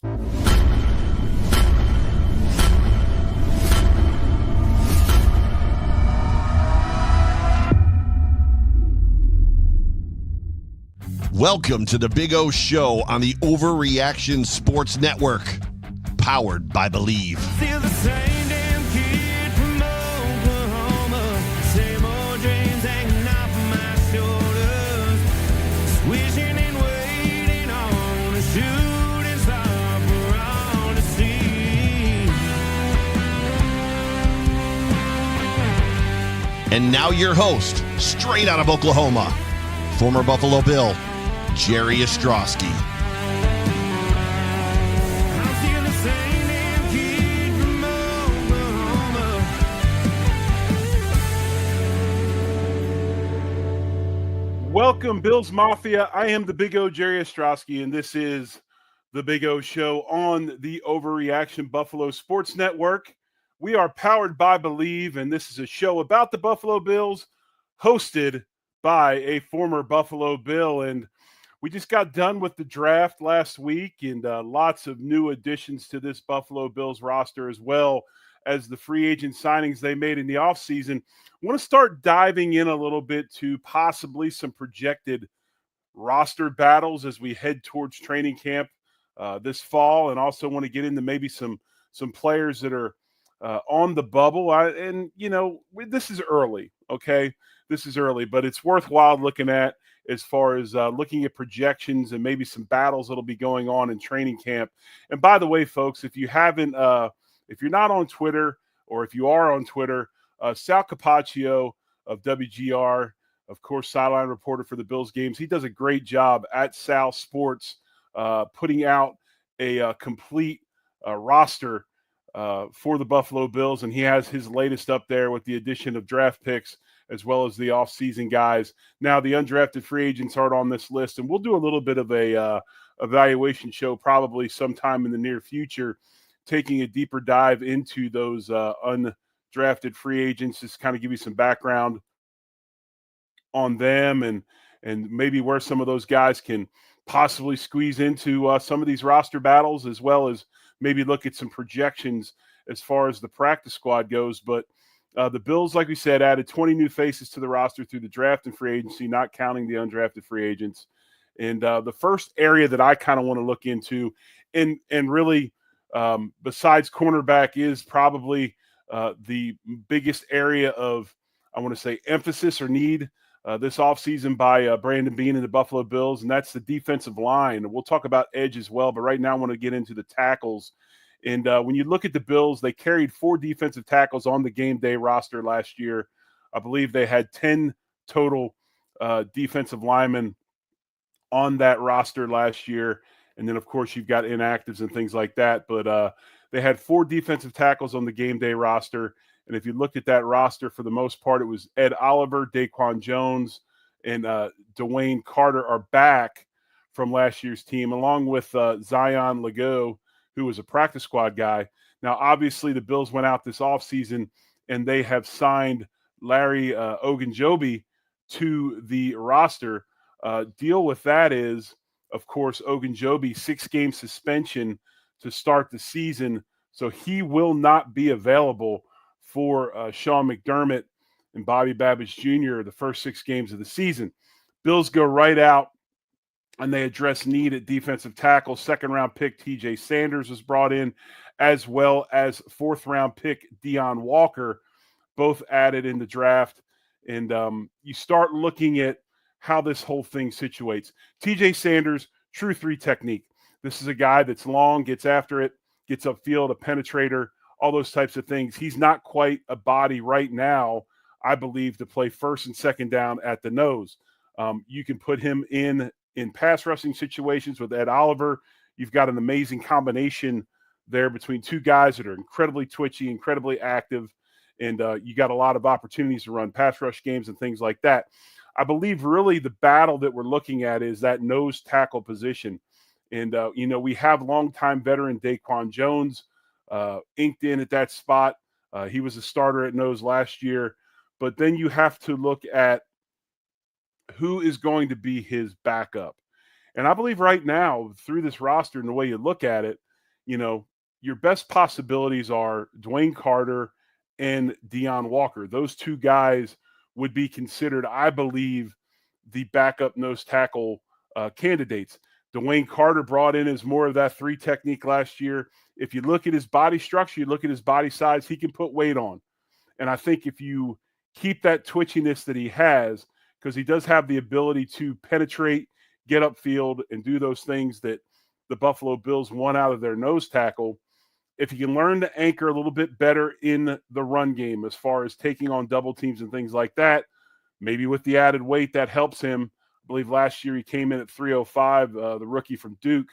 Welcome to the Big O Show on the Overreaction Sports Network, powered by Believe. Still the same damn kid from Oklahoma, same old dreams hanging off of my shoulders, wishing and waiting on a shooting star for all to see. And now your host, straight out of Oklahoma, former Buffalo Bill, Jerry Ostrowski. I'm still the same damn kid from Oklahoma. Welcome, Bills Mafia. I am the Big O, Jerry Ostrowski, and this is the Big O Show on the Overreaction Buffalo Sports Network. We are powered by Believe, and this is a show about the Buffalo Bills, hosted by a former Buffalo Bill. And we just got done with the draft last week, and lots of new additions to this Buffalo Bills roster, as well as the free agent signings they made in the offseason. I want to start diving in a little bit to possibly some projected roster battles as we head towards training camp this fall, and also want to get into maybe some players that are on the bubble. This is early, okay? This is early, but it's worthwhile looking at as far as looking at projections and maybe some battles that'll be going on in training camp. And by the way, folks, if you haven't, if you're not on Twitter, or if you are on Twitter, Sal Capaccio of WGR, of course, sideline reporter for the Bills games, he does a great job at Sal Sports putting out a complete roster for the Buffalo Bills, and he has his latest up there with the addition of draft picks as well as the offseason guys. Now, the undrafted free agents aren't on this list, and we'll do a little bit of a evaluation show probably sometime in the near future, taking a deeper dive into those undrafted free agents, just kind of give you some background on them and maybe where some of those guys can possibly squeeze into some of these roster battles, as well as maybe look at some projections as far as the practice squad goes. But the Bills, like we said, added 20 new faces to the roster through the draft and free agency, not counting the undrafted free agents. And the first area that I kind of want to look into, and really besides cornerback, is probably the biggest area of, I want to say, emphasis or need this offseason by Brandon Beane and the Buffalo Bills, and that's the defensive line. We'll talk about edge as well, but right now I want to get into the tackles. And when you look at the Bills, they carried 4 defensive tackles on the game day roster last year. I believe they had 10 total defensive linemen on that roster last year. And then, of course, you've got inactives and things like that. But they had 4 defensive tackles on the game day roster. And if you looked at that roster, for the most part, it was Ed Oliver, Daquan Jones, and Dwayne Carter are back from last year's team, along with Zion Legault, who was a practice squad guy. Now, obviously, the Bills went out this offseason, and they have signed Larry Ogunjobi to the roster. Deal with that is, of course, Ogunjobi, 6-game suspension to start the season, so he will not be available for Sean McDermott and Bobby Babbage Jr. the first 6 games of the season. Bills go right out, and they address need at defensive tackle. Second-round pick TJ Sanders was brought in, as well as fourth-round pick Deion Walker, both added in the draft. And you start looking at how this whole thing situates. TJ Sanders, true 3 technique. This is a guy that's long, gets after it, gets upfield, a penetrator, all those types of things. He's not quite a body right now, I believe, to play first and second down at the nose. You can put him in pass rushing situations with Ed Oliver. You've got an amazing combination there between 2 guys that are incredibly twitchy, incredibly active, and you got a lot of opportunities to run pass rush games and things like that. I believe really the battle that we're looking at is that nose tackle position. And, we have longtime veteran Daquan Jones inked in at that spot. He was a starter at nose last year. But then you have to look at who is going to be his backup. And I believe right now, through this roster and the way you look at it, your best possibilities are Dwayne Carter and Deion Walker. Those two guys would be considered, I believe, the backup nose tackle candidates. Dwayne Carter brought in as more of that 3 technique last year. If you look at his body structure, you look at his body size, he can put weight on. And I think if you keep that twitchiness that he has, because he does have the ability to penetrate, get upfield, and do those things that the Buffalo Bills want out of their nose tackle, if he can learn to anchor a little bit better in the run game as far as taking on double teams and things like that, maybe with the added weight that helps him. I believe last year he came in at 305, the rookie from Duke.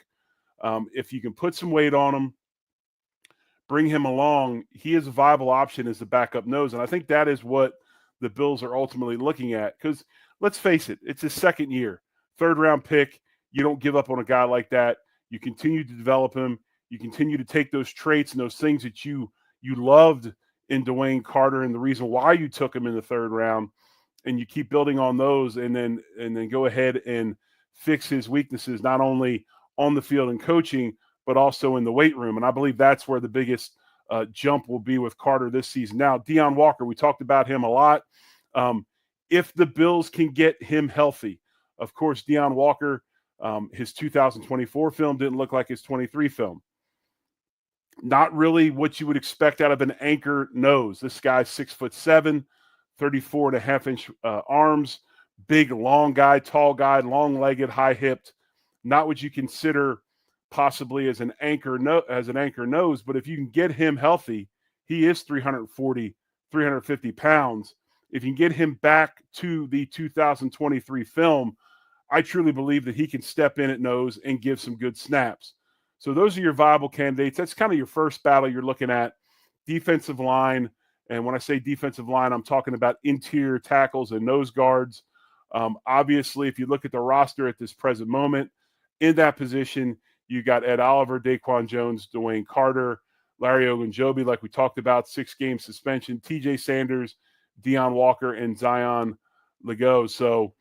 If you can put some weight on him, bring him along, he is a viable option as the backup nose. And I think that is what the Bills are ultimately looking at. Because let's face it, it's his second year, 3rd-round pick. You don't give up on a guy like that. You continue to develop him. You continue to take those traits and those things that you loved in Dwayne Carter and the reason why you took him in the 3rd round, and you keep building on those, and then go ahead and fix his weaknesses, not only on the field and coaching, but also in the weight room. And I believe that's where the biggest jump will be with Carter this season. Now, Deion Walker, we talked about him a lot. If the Bills can get him healthy, of course, Deion Walker, his 2024 film didn't look like his 23 film. Not really what you would expect out of an anchor nose. This guy's 6'7", 34.5-inch arms, big, long guy, tall guy, long-legged, high-hipped. Not what you consider possibly as an anchor nose, but if you can get him healthy, he is 340, 350 pounds. If you can get him back to the 2023 film, I truly believe that he can step in at nose and give some good snaps. So those are your viable candidates. That's kind of your first battle you're looking at. Defensive line, and when I say defensive line, I'm talking about interior tackles and nose guards. Obviously, if you look at the roster at this present moment, in that position, you got Ed Oliver, Daquan Jones, Dwayne Carter, Larry Ogunjobi, like we talked about, 6-game suspension, TJ Sanders, Deion Walker, and Zion Legault. So,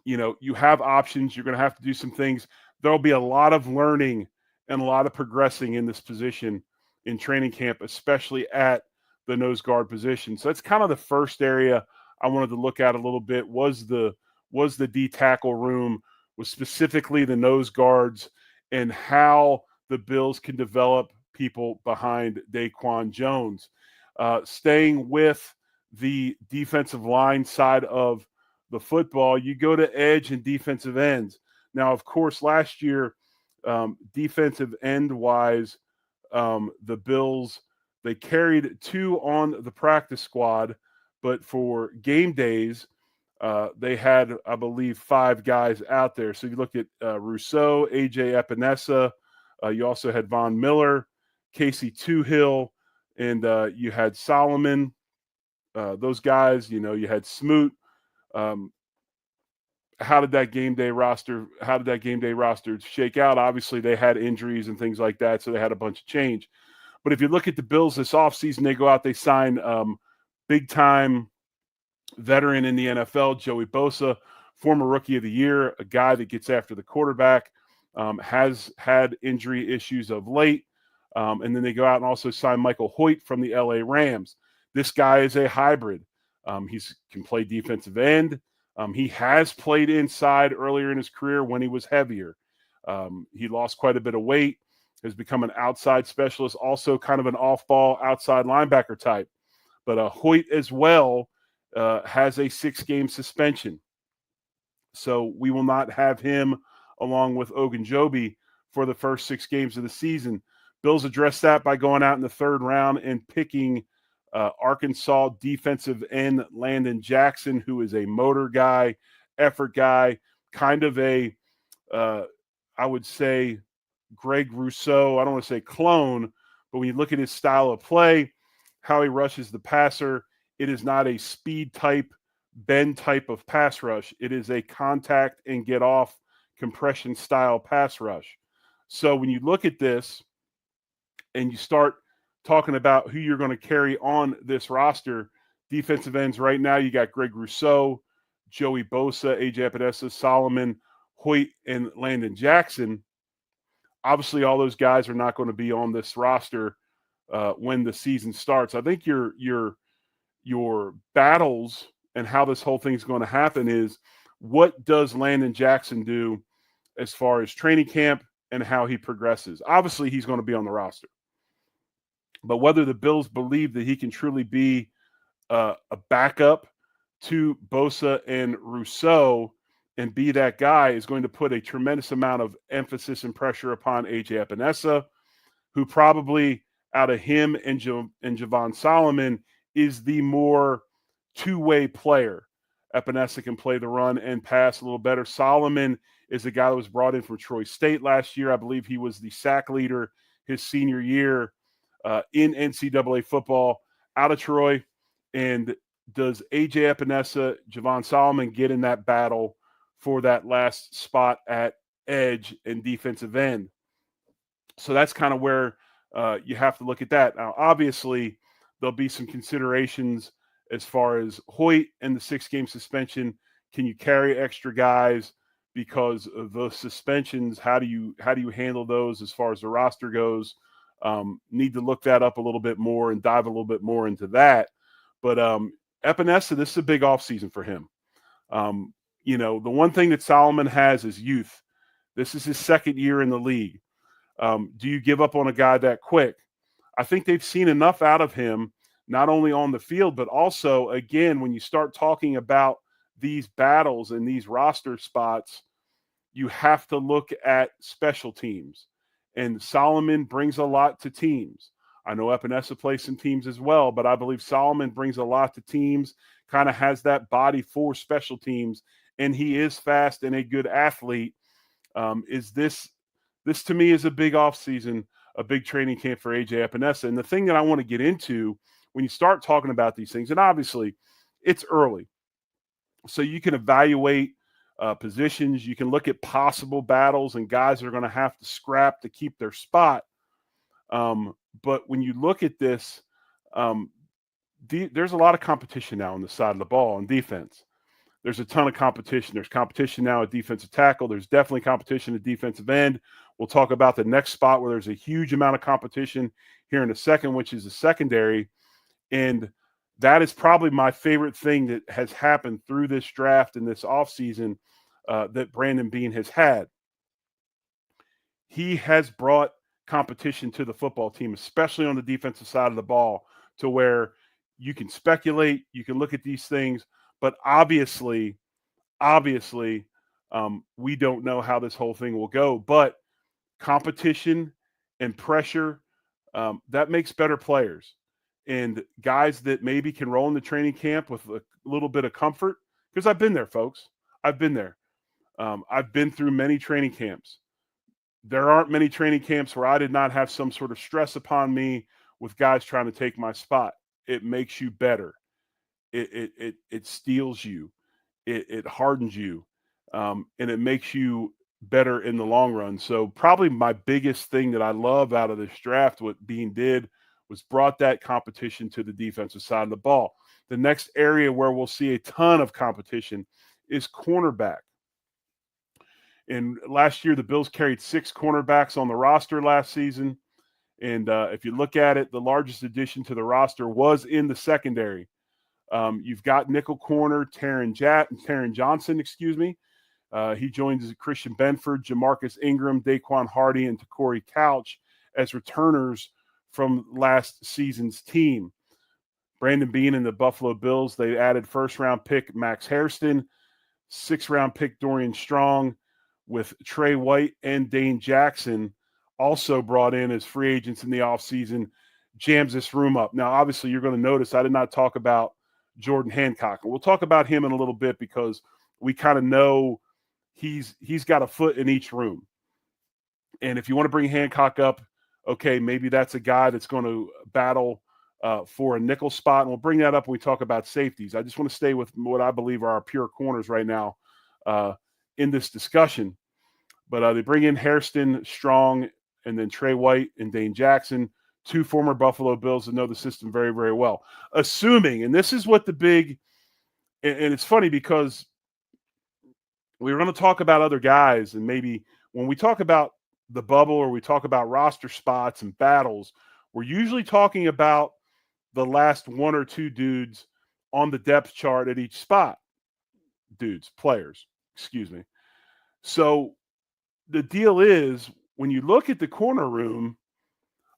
you have options. You're going to have to do some things. There'll be a lot of learning and a lot of progressing in this position in training camp, especially at the nose guard position. So that's kind of the first area I wanted to look at a little bit was the D tackle room, was specifically the nose guards and how the Bills can develop people behind Daquan Jones. Staying with the defensive line side of the football, you go to edge and defensive ends. Now, of course, last year, defensive end-wise, the Bills, they carried 2 on the practice squad, but for game days, they had, I believe, 5 guys out there. So you look at Rousseau, A.J. Epinesa, you also had Von Miller, Casey Toohill, and you had Solomon. Those guys, you had Smoot. How did that game day roster shake out? Obviously, they had injuries and things like that, so they had a bunch of change. But if you look at the Bills this offseason, they go out, they sign big-time veteran in the NFL, Joey Bosa, former Rookie of the Year, a guy that gets after the quarterback, has had injury issues of late. And then they go out and also sign Michael Hoyt from the LA Rams. This guy is a hybrid. He can play defensive end. He has played inside earlier in his career when he was heavier. He lost quite a bit of weight, has become an outside specialist, also kind of an off-ball outside linebacker type. But Hoyt as well has a 6-game suspension. So we will not have him along with Ogunjobi for the first 6 games of the season. Bills addressed that by going out in the 3rd round and picking Arkansas defensive end Landon Jackson, who is a motor guy, effort guy, kind of a, I would say, Greg Rousseau. I don't want to say clone, but when you look at his style of play, how he rushes the passer, it is not a speed type, bend type of pass rush. It is a contact and get off compression style pass rush. So when you look at this and you start talking about who you're going to carry on this roster, defensive ends right now, you got Greg Rousseau, Joey Bosa, A.J. Epinesa, Solomon, Hoyt, and Landon Jackson. Obviously, all those guys are not going to be on this roster when the season starts. I think your battles and how this whole thing's going to happen is, what does Landon Jackson do as far as training camp and how he progresses? Obviously, he's going to be on the roster. But whether the Bills believe that he can truly be a backup to Bosa and Rousseau and be that guy is going to put a tremendous amount of emphasis and pressure upon A.J. Epinesa, who probably out of him and Javon Solomon is the more two-way player. Epinesa can play the run and pass a little better. Solomon is a guy that was brought in from Troy State last year. I believe he was the sack leader his senior year in NCAA football out of Troy. And does A.J. Epinesa, Javon Solomon get in that battle for that last spot at edge and defensive end? So that's kind of where you have to look at that. Now, obviously, there'll be some considerations as far as Hoyt and the 6-game suspension. Can you carry extra guys because of those suspensions? How do you handle those as far as the roster goes? Need to look that up a little bit more and dive a little bit more into that. But Epinesa, this is a big offseason for him. The one thing that Solomon has is youth. This is his second year in the league. Do you give up on a guy that quick? I think they've seen enough out of him, not only on the field, but also, again, when you start talking about these battles and these roster spots, you have to look at special teams. And Solomon brings a lot to teams. I know Epinesa plays some teams as well, but I believe Solomon brings a lot to teams, kind of has that body for special teams, and he is fast and a good athlete. This to me is a big offseason, a big training camp for A.J. Epinesa. And the thing that I want to get into when you start talking about these things, and obviously it's early, so you can evaluate positions. You can look at possible battles and guys that are going to have to scrap to keep their spot. But when you look at this, there's a lot of competition now on the side of the ball on defense. There's a ton of competition. There's competition now at defensive tackle. There's definitely competition at defensive end. We'll talk about the next spot where there's a huge amount of competition here in a second, which is the secondary. And that is probably my favorite thing that has happened through this draft and this offseason that Brandon Beane has had. He has brought competition to the football team, especially on the defensive side of the ball, to where you can speculate, you can look at these things, but obviously, we don't know how this whole thing will go. But competition and pressure, that makes better players. And guys that maybe can roll in the training camp with a little bit of comfort, because I've been there, folks. I've been there. I've been through many training camps. There aren't many training camps where I did not have some sort of stress upon me with guys trying to take my spot. It makes you better. It steels you. It hardens you. And it makes you better in the long run. So probably my biggest thing that I love out of this draft, what Beane did, was brought that competition to the defensive side of the ball. The next area where we'll see a ton of competition is cornerback. And last year, the Bills carried 6 cornerbacks on the roster last season. And if you look at it, the largest addition to the roster was in the secondary. You've got nickel corner Taron Johnson, he joins Christian Benford, Jamarcus Ingram, Daquan Hardy, and Corey Couch as returners from last season's team. Brandon Beane and the Buffalo Bills, they added first-round pick Max Hairston, 6th-round pick Dorian Strong, with Trey White and Dane Jackson also brought in as free agents in the offseason, jams this room up. Now, obviously, you're going to notice I did not talk about Jordan Hancock. And we'll talk about him in a little bit because we kind of know he's got a foot in each room. And if you want to bring Hancock up, okay, maybe that's a guy that's going to battle for a nickel spot. And we'll bring that up when we talk about safeties. I just want to stay with what I believe are our pure corners right now in this discussion. But they bring in Hairston, Strong, and then Trey White and Dane Jackson, 2 former Buffalo Bills that know the system very, very well. Assuming, and this is what the big – and it's funny because we were going to talk about other guys, and maybe when we talk about the bubble or we talk about roster spots and battles, we're usually talking about the last one or two dudes on the depth chart at each spot. Players, excuse me. So the deal is, when you look at the corner room,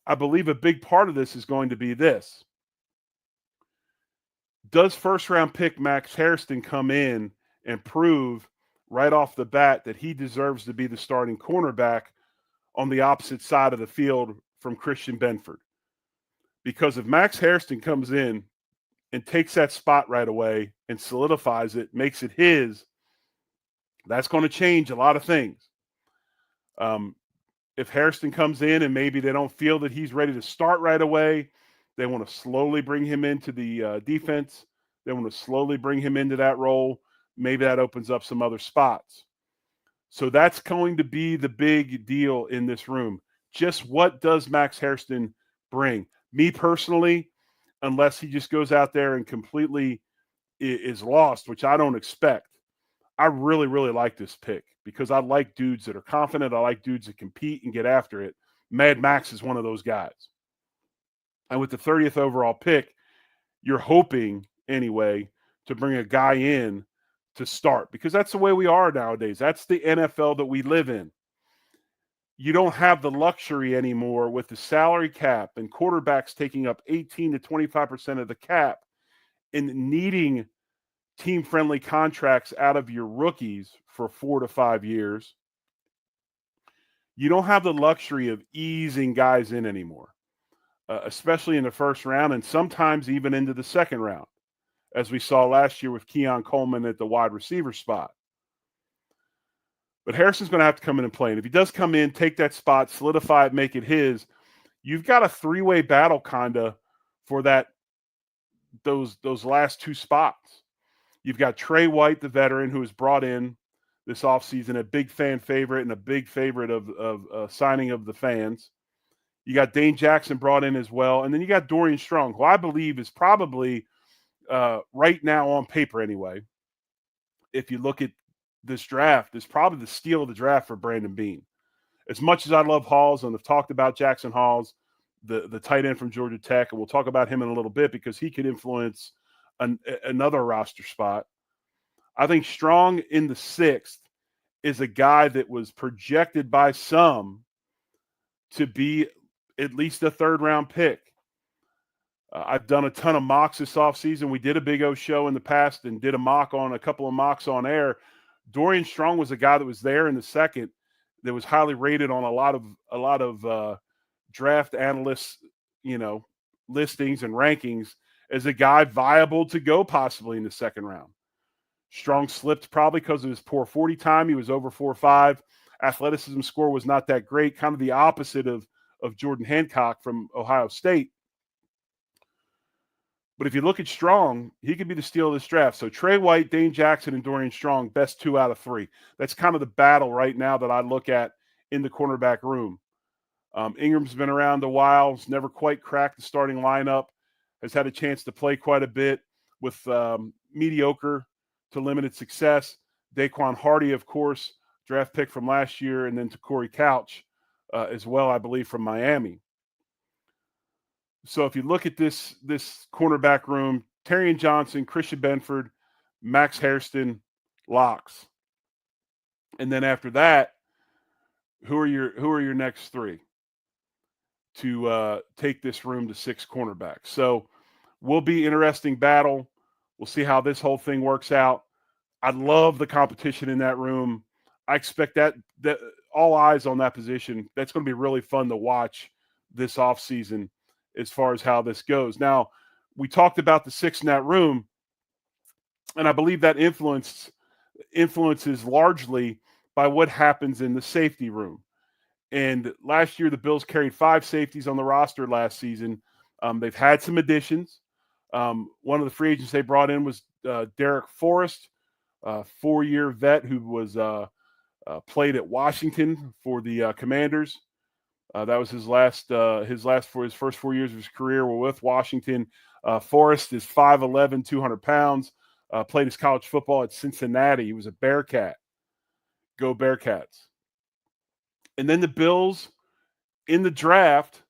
I believe a big part of this is going to be this. Does first-round pick Max Hairston come in and prove right off the bat that he deserves to be the starting cornerback on the opposite side of the field from Christian Benford? Because if Max Hairston comes in and takes that spot right away and solidifies it, makes it his, that's going to change a lot of things. If Hairston comes in and maybe they don't feel that he's ready to start right away, they want to slowly bring him into the defense. They want to slowly bring him into that role. Maybe that opens up some other spots. So that's going to be the big deal in this room. Just what does Max Hairston bring? Me personally, unless he just goes out there and completely is lost, which I don't expect, I really, really like this pick because I like dudes that are confident. I like dudes that compete and get after it. Mad Max is one of those guys. And with the 30th overall pick, you're hoping, anyway, to bring a guy in to start because that's the way we are nowadays. That's the NFL that we live in. You don't have the luxury anymore with the salary cap and quarterbacks taking up 18 to 25% of the cap and needing team-friendly contracts out of your rookies for 4 to 5 years. You don't have the luxury of easing guys in anymore, especially in the first round and sometimes even into the second round, as we saw last year with Keon Coleman at the wide receiver spot. But Harrison's going to have to come in and play. And if he does come in, take that spot, solidify it, make it his, you've got a three-way battle kind of for those last two spots. You've got Trey White, the veteran, who was brought in this offseason, a big fan favorite and a big favorite of signing of the fans. You got Dane Jackson brought in as well. And then you got Dorian Strong, who I believe is probably right now on paper anyway, if you look at this draft, is probably the steal of the draft for Brandon Beane. As much as I love Halls, and I've talked about Jackson Halls, the tight end from Georgia Tech, and we'll talk about him in a little bit because he could influence another roster spot. I think Strong in the 6th is a guy that was projected by some to be at least a third-round pick. I've done a ton of mocks this offseason. We did a Big O show in the past and did a couple of mocks on air. Dorian Strong was a guy that was there in the 2nd that was highly rated on a lot of draft analysts, listings and rankings as a guy viable to go possibly in the 2nd round. Strong slipped probably because of his poor 40 time. He was over 4.5. Athleticism score was not that great, kind of the opposite of Jordan Hancock from Ohio State. But if you look at Strong, he could be the steal of this draft. So Trey White, Dane Jackson, and Dorian Strong, best 2 out of 3. That's kind of the battle right now that I look at in the cornerback room. Ingram's been around a while. He's never quite cracked the starting lineup. Has had a chance to play quite a bit with mediocre to limited success. Daquan Hardy, of course, draft pick from last year, and then to Corey Couch as well, I believe, from Miami. So if you look at this cornerback room, Terrion Johnson, Christian Benford, Max Hairston, locks. And then after that, who are your next 3 to take this room to 6 cornerbacks? So will be interesting battle. We'll see how this whole thing works out. I love the competition in that room. I expect that all eyes on that position. That's going to be really fun to watch this offseason as far as how this goes. Now, we talked about the 6 in that room, and I believe that influences largely by what happens in the safety room. And last year, the Bills carried 5 safeties on the roster last season. They've had some additions. One of the free agents they brought in was Derek Forrest, a 4-year vet who was played at Washington for the Commanders. That was his first 4 years of his career were with Washington. Forrest is 5'11", 200 pounds, played his college football at Cincinnati. He was a Bearcat. Go Bearcats. And then the Bills in the draft,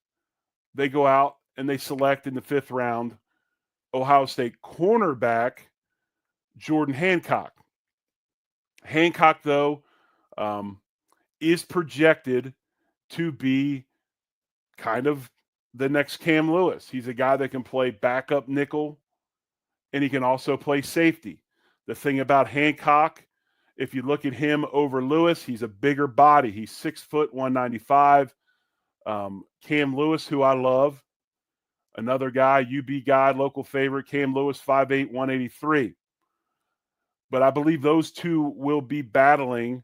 they go out and they select in the 5th round Ohio State cornerback Jordan Hancock. Hancock, though, is projected to be kind of the next Cam Lewis. He's a guy that can play backup nickel, and he can also play safety. The thing about Hancock, if you look at him over Lewis, he's a bigger body. He's 6 foot, 195. Cam Lewis, who I love, another guy, UB guy, local favorite, Cam Lewis, 5'8", 183. But I believe those two will be battling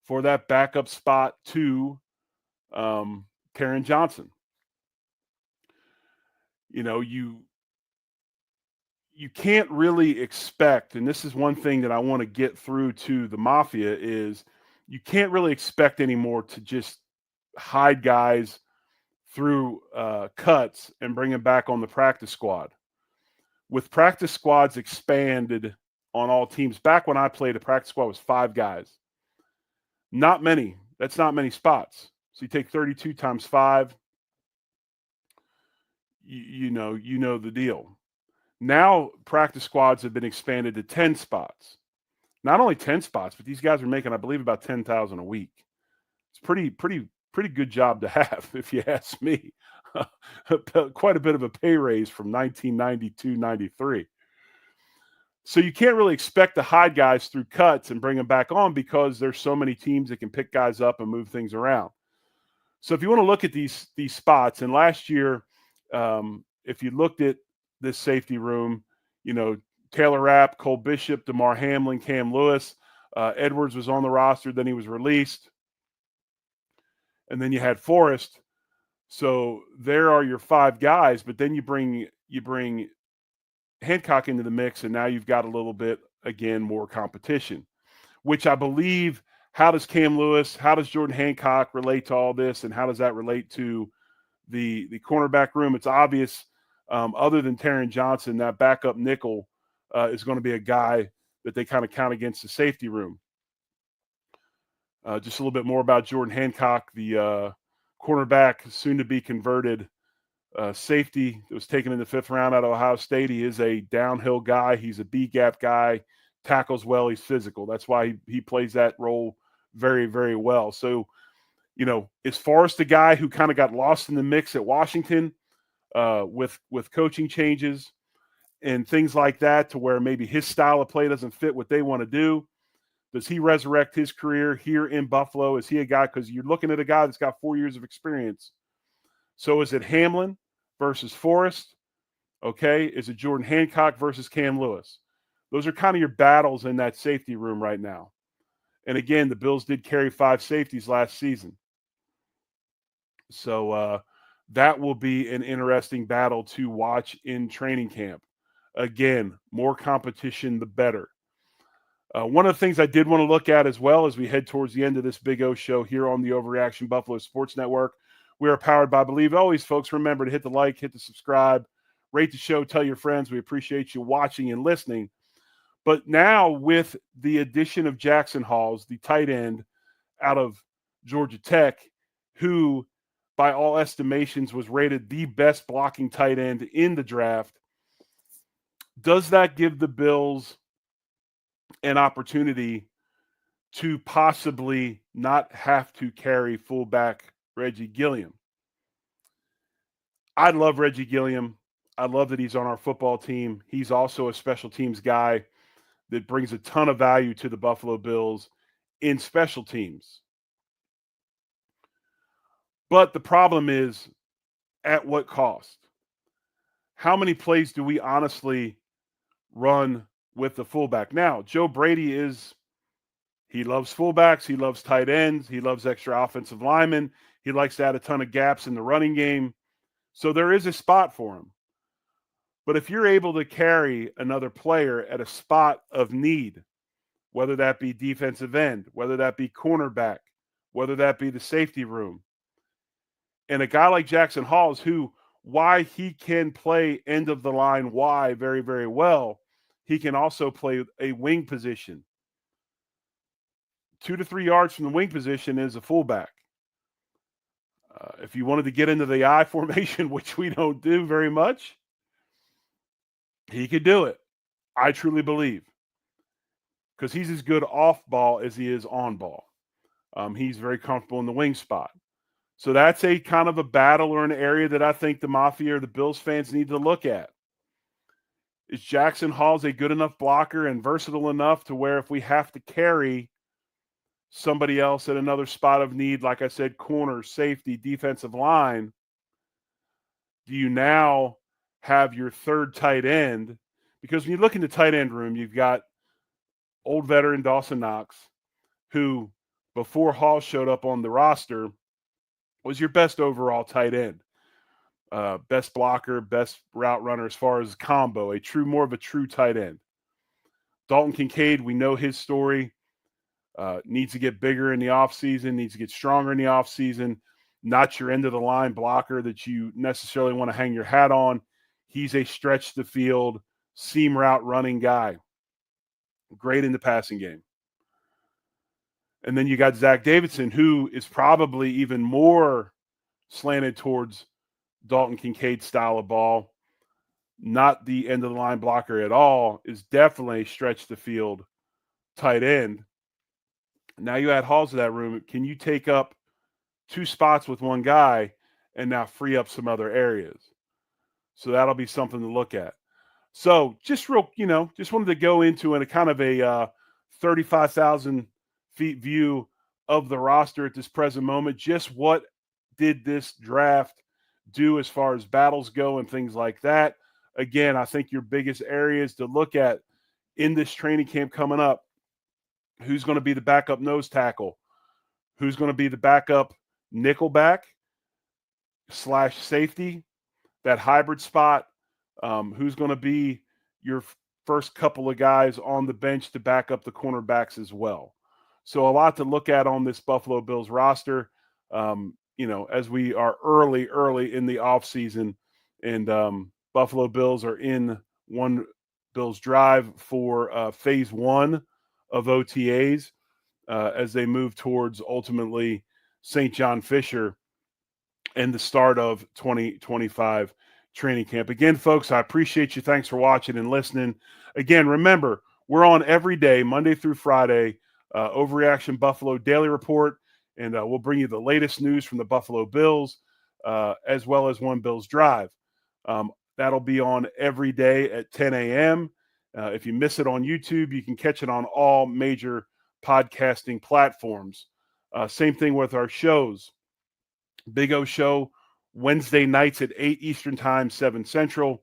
for that backup spot to Taron Johnson. You know, you can't really expect, and this is one thing that I want to get through to the Mafia, is you can't really expect anymore to just hide guys through cuts and bring them back on the practice squad. With practice squads expanded on all teams, back when I played, a practice squad was 5 guys. Not many. That's not many spots. So you take 32 times 5. You know the deal. Now practice squads have been expanded to 10 spots. Not only 10 spots, but these guys are making, I believe, about $10,000 a week. It's pretty good job to have, if you ask me. Quite a bit of a pay raise from 1992-93. So you can't really expect to hide guys through cuts and bring them back on because there's so many teams that can pick guys up and move things around. So if you want to look at these spots, and last year, if you looked at this safety room, you know, Taylor Rapp, Cole Bishop, DeMar Hamlin, Cam Lewis, Edwards was on the roster, then he was released. And then you had Forrest. So there are your 5 guys, but then you bring Hancock into the mix, and now you've got a little bit, again, more competition, which I believe, how does Cam Lewis, how does Jordan Hancock relate to all this, and how does that relate to the cornerback room? It's obvious, other than Taron Johnson, that backup nickel is going to be a guy that they kind of count against the safety room. Just a little bit more about Jordan Hancock, the cornerback, soon to be converted safety that was taken in the 5th round out of Ohio State. He is a downhill guy. He's a B-gap guy, tackles well. He's physical. That's why he plays that role very, very well. So, you know, as far as the guy who kind of got lost in the mix at Washington with coaching changes and things like that, to where maybe his style of play doesn't fit what they want to do, does he resurrect his career here in Buffalo? Is he a guy, because you're looking at a guy that's got 4 years of experience. So is it Hamlin versus Forrest? Okay. Is it Jordan Hancock versus Cam Lewis? Those are kind of your battles in that safety room right now. And again, the Bills did carry 5 safeties last season. So that will be an interesting battle to watch in training camp. Again, more competition, the better. One of the things I did want to look at as well as we head towards the end of this Big O show here on the Overreaction Buffalo Sports Network. We are powered by Believe. Always, folks, remember to hit the like, hit the subscribe, rate the show, tell your friends. We appreciate you watching and listening. But now with the addition of Jackson Halls, the tight end out of Georgia Tech, who by all estimations was rated the best blocking tight end in the draft, does that give the Bills an opportunity to possibly not have to carry fullback Reggie Gilliam? I love Reggie Gilliam. I love that he's on our football team. He's also a special teams guy that brings a ton of value to the Buffalo Bills in special teams. But the problem is, at what cost? How many plays do we honestly run with the fullback? Now, Joe Brady he loves fullbacks. He loves tight ends. He loves extra offensive linemen. He likes to add a ton of gaps in the running game. So there is a spot for him. But if you're able to carry another player at a spot of need, whether that be defensive end, whether that be cornerback, whether that be the safety room, and a guy like Jackson Halls, who, why he can play end of the line Y very, very well, he can also play a wing position. 2 to 3 yards from the wing position is a fullback. If you wanted to get into the I formation, which we don't do very much, he could do it. I truly believe. Because he's as good off ball as he is on ball. He's very comfortable in the wing spot. So that's a kind of a battle or an area that I think the Mafia or the Bills fans need to look at. Is Jackson Halls a good enough blocker and versatile enough to where if we have to carry somebody else at another spot of need, like I said, corner, safety, defensive line, do you now have your third tight end? Because when you look in the tight end room, you've got old veteran Dawson Knox, who before Hall showed up on the roster was your best overall tight end. Best blocker, best route runner as far as combo, more of a true tight end. Dalton Kincaid, we know his story. Needs to get bigger in the offseason, needs to get stronger in the offseason. Not your end of the line blocker that you necessarily want to hang your hat on. He's a stretch the field, seam route running guy. Great in the passing game. And then you got Zach Davidson, who is probably even more slanted towards Dalton Kincaid's style of ball. Not the end of the line blocker at all, is definitely stretch the field tight end. Now you add Halls to that room. Can you take up two spots with one guy and now free up some other areas? So that'll be something to look at. So just just wanted to go into a kind of a 35,000 feet view of the roster at this present moment. Just what did this draft do as far as battles go and things like that? Again, I think your biggest areas to look at in this training camp coming up, who's going to be the backup nose tackle? Who's going to be the backup nickelback / safety? That hybrid spot. Who's going to be your first couple of guys on the bench to back up the cornerbacks as well? So a lot to look at on this Buffalo Bills roster, as we are early in the offseason, and Buffalo Bills are in one Bills drive for phase one of OTAs as they move towards ultimately St. John Fisher and the start of 2025 training camp. Again, folks, I appreciate you. Thanks for watching and listening. Again, remember, we're on every day, Monday through Friday, Overreaction Buffalo Daily Report, and we'll bring you the latest news from the Buffalo Bills, as well as One Bills Drive. That'll be on every day at 10 a.m. If you miss it on YouTube, you can catch it on all major podcasting platforms. Same thing with our shows. Big O Show, Wednesday nights at 8 Eastern Time, 7 Central.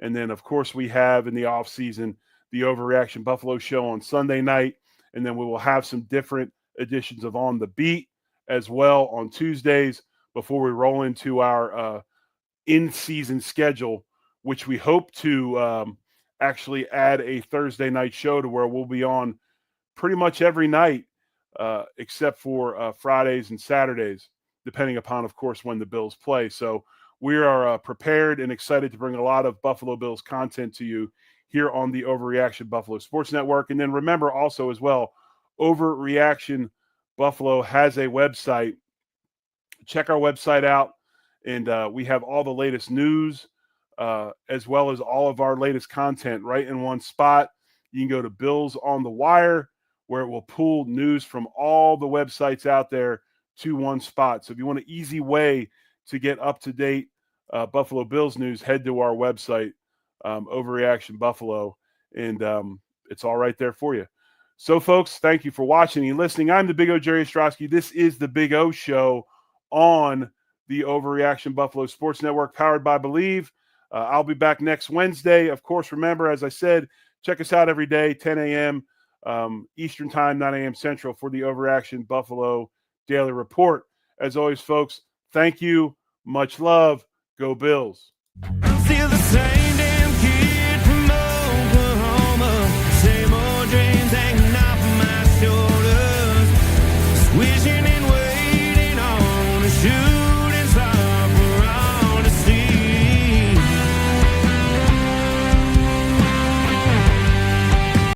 And then, of course, we have in the offseason the Overreaction Buffalo Show on Sunday night. And then we will have some different editions of On the Beat as well on Tuesdays before we roll into our in-season schedule, which we hope to actually add a Thursday night show to where we'll be on pretty much every night except for Fridays and Saturdays, depending upon, of course, when the Bills play. So we are prepared and excited to bring a lot of Buffalo Bills content to you here on the Overreaction Buffalo Sports Network. And then remember also as well, Overreaction Buffalo has a website. Check our website out, and we have all the latest news as well as all of our latest content right in one spot. You can go to Bills on the Wire, where it will pull news from all the websites out there to one spot. So if you want an easy way to get up-to-date Buffalo Bills news, head to our website, Overreaction Buffalo, and it's all right there for you. So, folks, thank you for watching and listening. I'm the Big O, Jerry Ostrowski. This is the Big O Show on the Overreaction Buffalo Sports Network, powered by Believe. I'll be back next Wednesday. Of course, remember, as I said, check us out every day, 10 a.m. Eastern Time, 9 a.m. Central for the Overreaction Buffalo Daily Report. As always, folks, thank you. Much love. Go Bills. I'm still the same.